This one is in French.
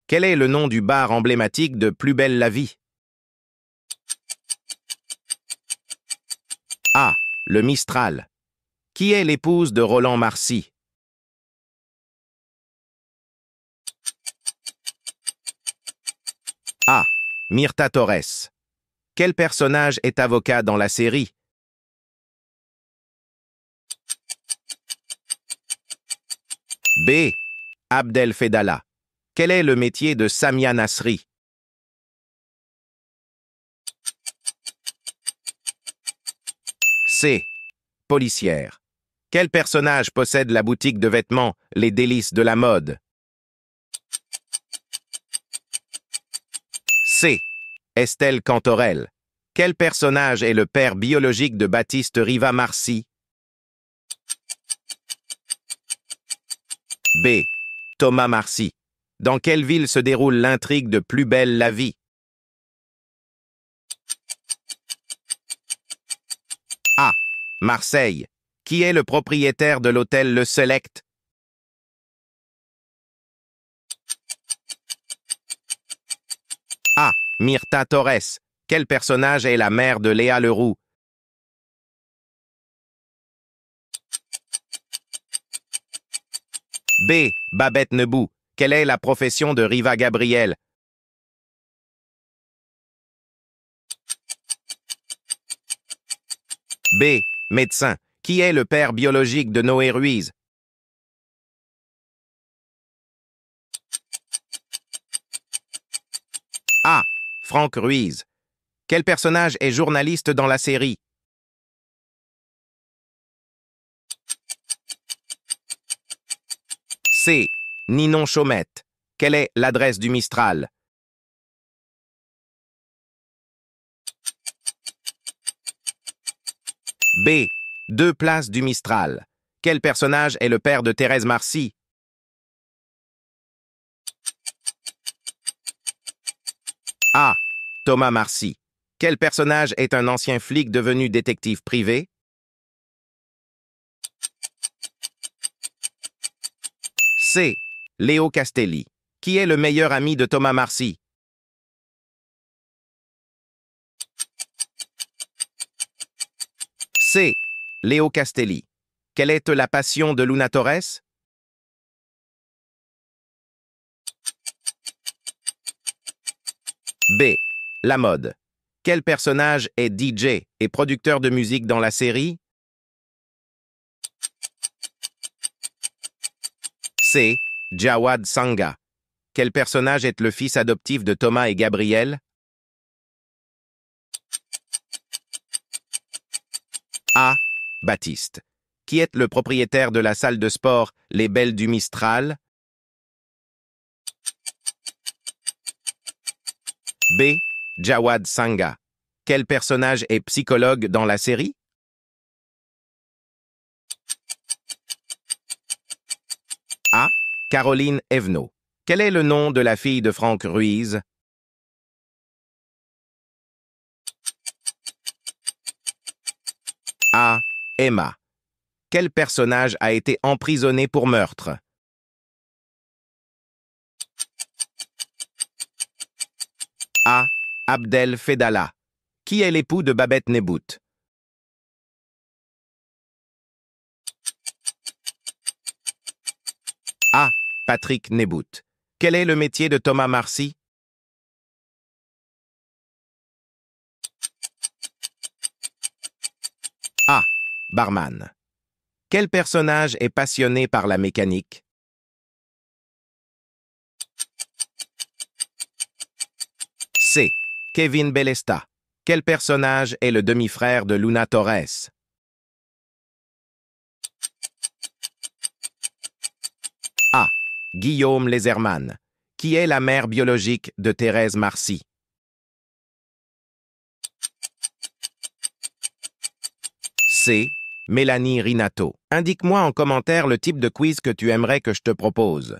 Quel est le nom du bar emblématique de Plus belle la vie? A. Le Mistral. Qui est l'épouse de Roland Marcy? A. Myrtha Torres. Quel personnage est avocat dans la série? B. Abdel Fedala. Quel est le métier de Samia Nasri? C. Policière. Quel personnage possède la boutique de vêtements Les Délices de la mode? C. Estelle Cantorel. Quel personnage est le père biologique de Baptiste Riva Marcy? B. Thomas Marcy. Dans quelle ville se déroule l'intrigue de Plus belle la vie? A. Marseille. Qui est le propriétaire de l'hôtel Le Select? A. Myrtha Torres. Quel personnage est la mère de Léa Leroux? B. Babette Nebou. Quelle est la profession de Riva Gabriel? B. Médecin. Qui est le père biologique de Noé Ruiz? A. Franck Ruiz. Quel personnage est journaliste dans la série? C. Ninon Chaumette. Quelle est l'adresse du Mistral? B. 2 places du Mistral. Quel personnage est le père de Thérèse Marcy? A. Thomas Marcy. Quel personnage est un ancien flic devenu détective privé? C. Léo Castelli. Qui est le meilleur ami de Thomas Marcy? C. Léo Castelli. Quelle est la passion de Luna Torres? B. La mode. Quel personnage est DJ et producteur de musique dans la série? C. Jawad Sanga. Quel personnage est le fils adoptif de Thomas et Gabriel? A. Baptiste. Qui est le propriétaire de la salle de sport Les Belles du Mistral? B. Jawad Sanga. Quel personnage est psychologue dans la série? A. Caroline Evenot. Quel est le nom de la fille de Franck Ruiz? A. Emma. Quel personnage a été emprisonné pour meurtre? A. Abdel Fedala. Qui est l'époux de Babette Nebout? A. Patrick Nebout. Quel est le métier de Thomas Marcy? A. Barman. Quel personnage est passionné par la mécanique? C. Kevin Bellesta. Quel personnage est le demi-frère de Luna Torres? A. Guillaume Lézerman. Qui est la mère biologique de Thérèse Marcy? C. Mélanie Rinato. Indique-moi en commentaire le type de quiz que tu aimerais que je te propose.